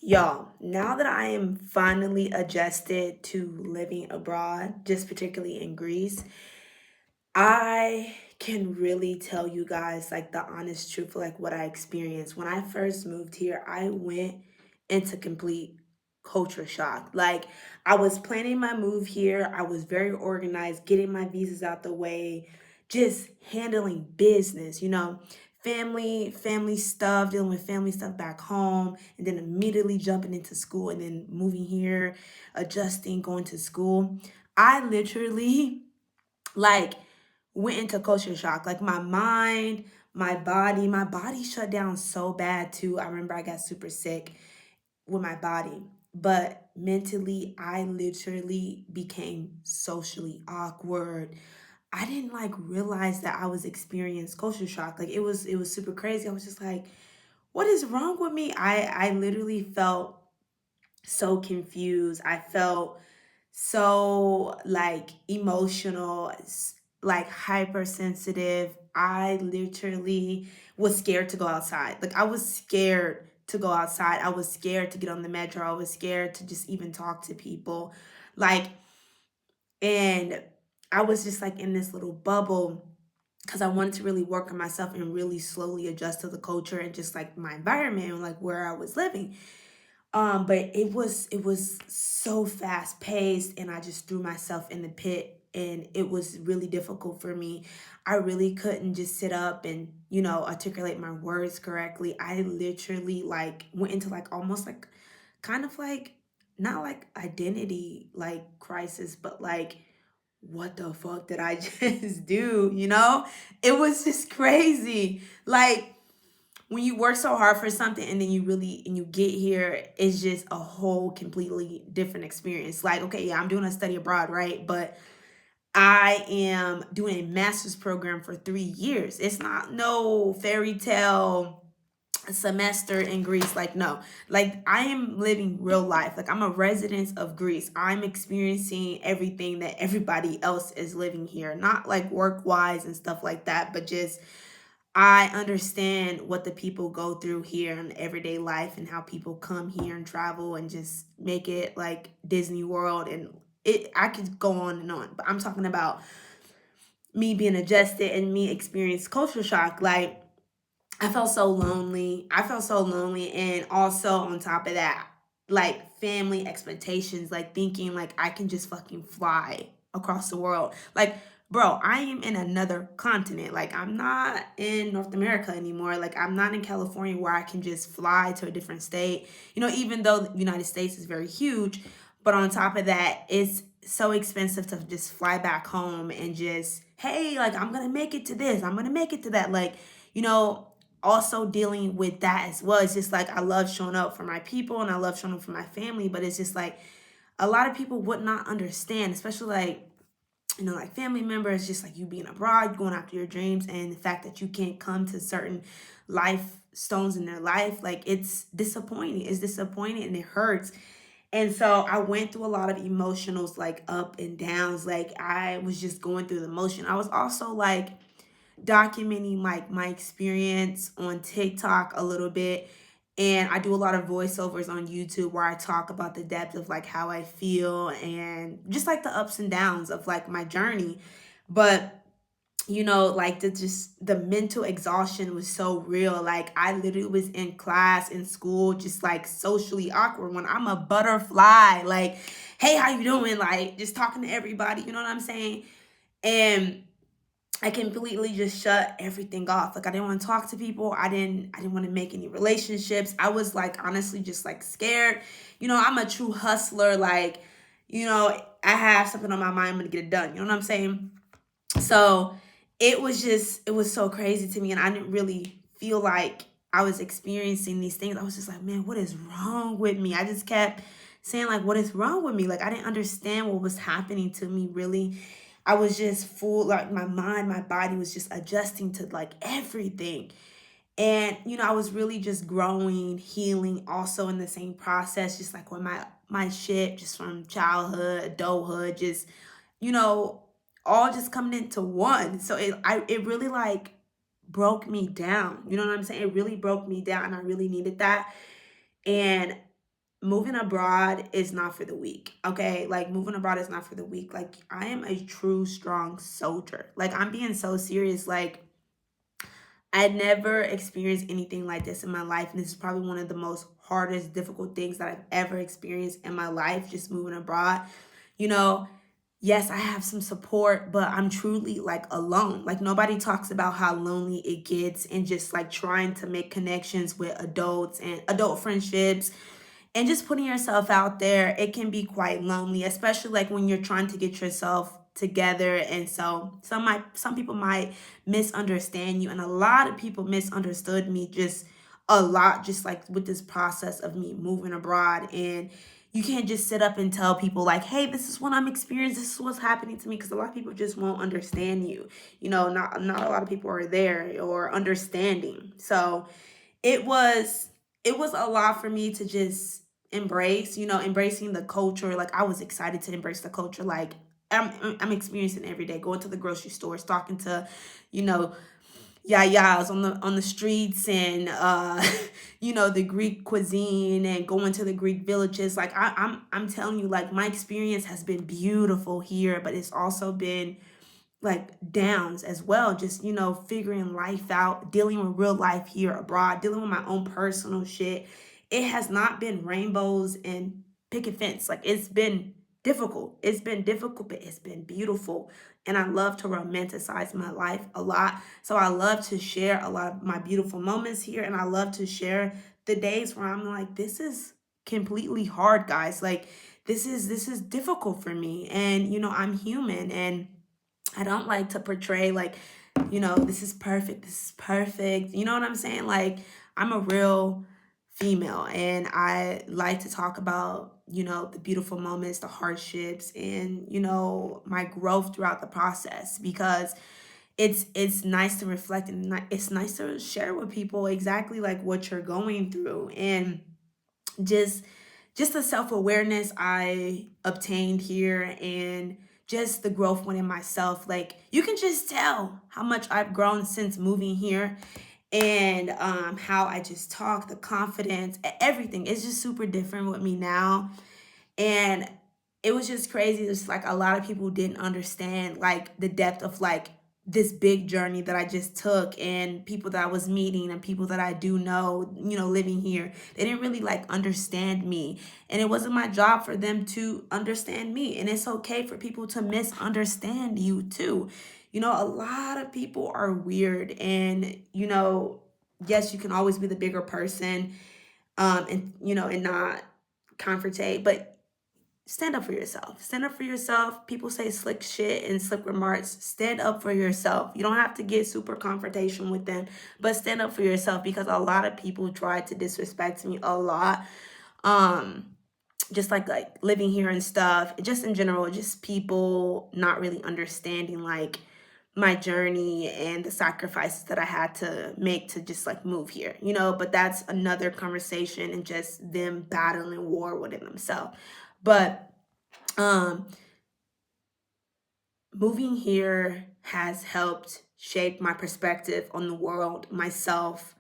Y'all, now that I am finally adjusted to living abroad, just particularly in Greece, I can really tell you guys like the honest truth of like what I experienced. When I first moved here, I went into complete culture shock. Like I was planning my move here, I was very organized, getting my visas out the way, just handling business, family stuff, dealing with family stuff back home, and then immediately jumping into school and then moving here, adjusting, going to school. I literally like went into culture shock. Like my mind, my body shut down so bad too. I remember I got super sick with my body, but mentally I literally became socially awkward. I didn't like realize that I was experiencing culture shock. Like it was super crazy. I was just like, what is wrong with me? I literally felt so confused. I felt so like emotional, like hypersensitive. I literally was scared to go outside. Like I was scared to go outside. I was scared to get on the metro. I was scared to just even talk to people. Like, and I was just like in this little bubble because I wanted to really work on myself and really slowly adjust to the culture and just like my environment and like where I was living. But it was so fast paced and I just threw myself in the pit and it was really difficult for me. I really couldn't just sit up and, articulate my words correctly. I literally like went into like almost like kind of like not like identity like crisis, but like what the fuck did I just do? It was just crazy. Like when you work so hard for something and then you get here, it's just a whole completely different experience. Like, okay, yeah, I'm doing a study abroad, right? But I am doing a master's program for 3 years. It's not no fairy tale semester in Greece. Like, no, like I am living real life. Like, I'm a resident of Greece. I'm experiencing everything that everybody else is living here, not like work wise and stuff like that, but just I understand what the people go through here in everyday life and how people come here and travel and just make it like Disney World and it I could go on and on. But I'm talking about me being adjusted and me experience culture shock. Like I felt so lonely. I felt so lonely and also on top of that, like family expectations, like thinking like I can just fucking fly across the world. Like, bro, I am in another continent. Like I'm not in North America anymore. Like I'm not in California where I can just fly to a different state. Even though the United States is very huge, but on top of that, it's so expensive to just fly back home and just, hey, like I'm gonna make it to this, I'm gonna make it to that. Like, you know, also dealing with that as well. It's just like I love showing up for my people and I love showing up for my family, but it's just like a lot of people would not understand, especially like like family members, just like you being abroad, going after your dreams, and the fact that you can't come to certain life stones in their life, like it's disappointing. It's disappointing and it hurts. And so I went through a lot of emotionals, like up and downs. Like I was just going through the motion. I was also like documenting like my experience on TikTok a little bit. And I do a lot of voiceovers on YouTube where I talk about the depth of like how I feel and just like the ups and downs of like my journey. But like the mental exhaustion was so real. Like I literally was in class in school, just like socially awkward when I'm a butterfly. Like, hey, how you doing? Like just talking to everybody, you know what I'm saying? And I completely just shut everything off. Like I didn't want to talk to people. I didn't want to make any relationships. I was like honestly just like scared. I'm a true hustler. Like, I have something on my mind, I'm gonna get it done. You know what I'm saying? So it was so crazy to me and I didn't really feel like I was experiencing these things. I was just like, man, what is wrong with me? I just kept saying like, what is wrong with me? Like I didn't understand what was happening to me really. I was just full, like my mind, my body was just adjusting to like everything. And I was really just growing, healing also in the same process, just like when my shit just from childhood, adulthood, just you know, all just coming into one. So it really like broke me down. You know what I'm saying? It really broke me down and I really needed that. And moving abroad is not for the weak. Okay, like moving abroad is not for the weak. Like I am a true strong soldier. Like I'm being so serious. Like I never experienced anything like this in my life, and this is probably one of the most hardest, difficult things that I've ever experienced in my life, just moving abroad. You know, yes, I have some support, but I'm truly like alone. Like nobody talks about how lonely it gets and just like trying to make connections with adults and adult friendships and just putting yourself out there. It can be quite lonely, especially like when you're trying to get yourself together. And so some people might misunderstand you, and a lot of people misunderstood me just a lot, just like with this process of me moving abroad. And you can't just sit up and tell people like, hey, this is what I'm experiencing, this is what's happening to me, because a lot of people just won't understand you. Not a lot of people are there or understanding. So it was a lot for me to just embrace, embracing the culture. Like I was excited to embrace the culture. Like I'm experiencing every day, going to the grocery stores, talking to, you know, yayas on the streets, and the Greek cuisine, and going to the Greek villages. Like I'm telling you, like my experience has been beautiful here, but it's also been like downs as well, just figuring life out, dealing with real life here abroad, dealing with my own personal shit. It has not been rainbows and picket fence. Like it's been difficult, but it's been beautiful. And I love to romanticize my life a lot, so I love to share a lot of my beautiful moments here, and I love to share the days where I'm like, this is completely hard, guys. Like this is difficult for me, and I'm human, and I don't like to portray like, this is perfect, this is perfect. You know what I'm saying? Like, I'm a real female, and I like to talk about, the beautiful moments, the hardships, and, my growth throughout the process, because it's nice to reflect, and it's nice to share with people exactly like what you're going through. And just just the self-awareness I obtained here, and just the growth within myself. Like you can just tell how much I've grown since moving here, and how I just talk, the confidence, everything is just super different with me now. And it was just crazy. It's like a lot of people didn't understand like the depth of like this big journey that I just took, and people that I was meeting, and people that I do know, living here. They didn't really like understand me. And it wasn't my job for them to understand me. And it's okay for people to misunderstand you too. A lot of people are weird, and yes, you can always be the bigger person, and not confrontate, but stand up for yourself. Stand up for yourself. People say slick shit and slick remarks. Stand up for yourself. You don't have to get super confrontation with them, but stand up for yourself, because a lot of people try to disrespect me a lot. Um, just like living here and stuff, just in general, just people not really understanding like my journey and the sacrifices that I had to make to just like move here, but that's another conversation, and just them battling war within themselves. But um, moving here has helped shape my perspective on the world, myself,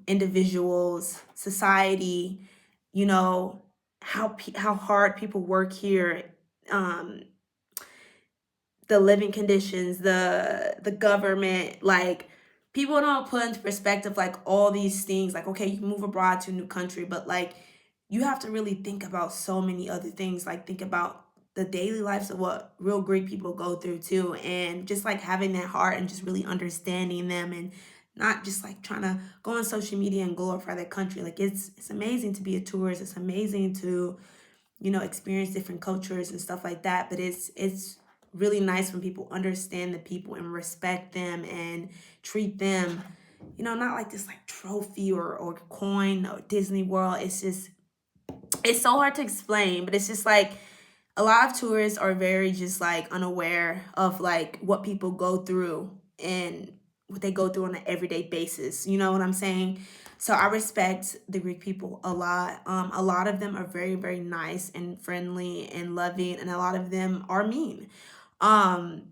individuals, society, you know, how hard people work here, um, the living conditions, the government. Like people don't put into perspective like all these things. Like okay, you can move abroad to a new country, but like you have to really think about so many other things. Like think about the daily lives of what real Greek people go through too, and just like having that heart and just really understanding them, and not just like trying to go on social media and glorify their country. Like it's amazing to be a tourist. It's amazing to experience different cultures and stuff like that. But it's really nice when people understand the people and respect them and treat them, not like this like trophy or coin or Disney World. It's so hard to explain, but it's just like a lot of tourists are very just like unaware of like what people go through and what they go through on an everyday basis. You know what I'm saying? So I respect the Greek people a lot. A lot of them are very, very nice and friendly and loving, and a lot of them are mean. Um,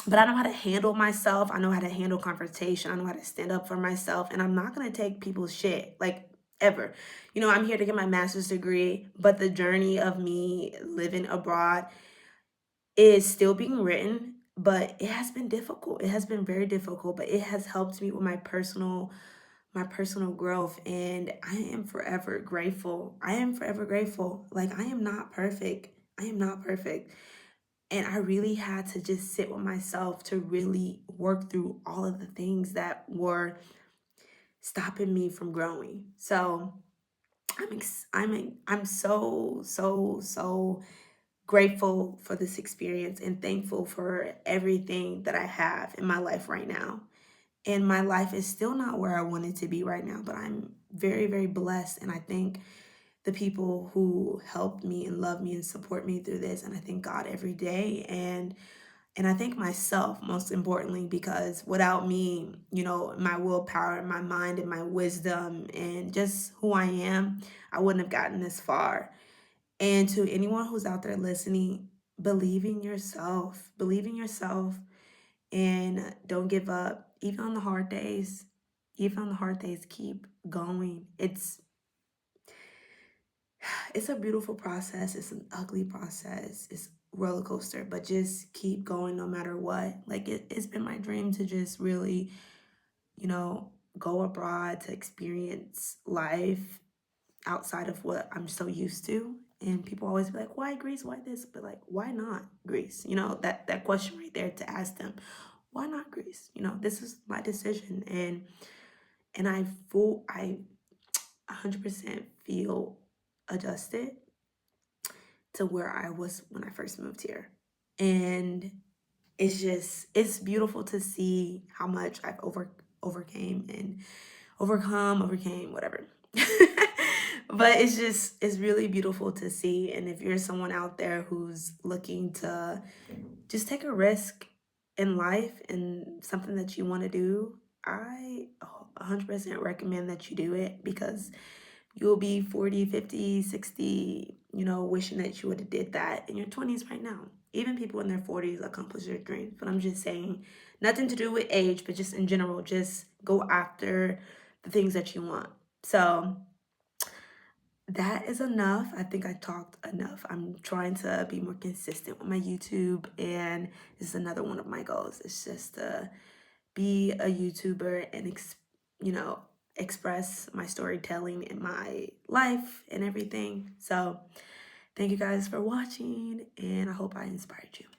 but I know how to handle myself. I know how to handle confrontation. I know how to stand up for myself, and I'm not gonna take people's shit. Like ever. You know, I'm here to get my master's degree, but the journey of me living abroad is still being written, but it has been difficult. It has been very difficult, but it has helped me with my personal growth, and I am forever grateful. I am forever grateful. Like, I am not perfect. I am not perfect. And I really had to just sit with myself to really work through all of the things that were stopping me from growing. So I'm so grateful for this experience and thankful for everything that I have in my life right now. And my life is still not where I want it to be right now, but I'm very, very blessed. And I thank the people who helped me and love me and support me through this. And I thank God every day. And I thank myself most importantly, because without me, you know, my willpower, my mind, and my wisdom, and just who I am, I wouldn't have gotten this far. And to anyone who's out there listening, believe in yourself. Believe in yourself and don't give up. Even on the hard days, keep going. It's a beautiful process. It's an ugly process. It's roller coaster, but just keep going no matter what. Like it's been my dream to just really, you know, go abroad to experience life outside of what I'm so used to. And people always be like, why Greece? Why this? But like, why not Greece? You know, that question right there to ask them, why not Greece? You know, this is my decision. And I 100% feel adjusted to where I was when I first moved here. And it's beautiful to see how much I've overcame and overcame, whatever. But it's really beautiful to see. And if you're someone out there who's looking to just take a risk in life and something that you want to do, I 100% recommend that you do it, because you'll be 40, 50, 60, you know, wishing that you would have did that in your 20s right now. Even people in their 40s accomplish their dreams. But I'm just saying, nothing to do with age, but just in general, just go after the things that you want. So that is enough. I think I talked enough. I'm trying to be more consistent with my YouTube, and this is another one of my goals. It's just to be a YouTuber and you know, express my storytelling in my life and everything. So thank you guys for watching, and I hope I inspired you.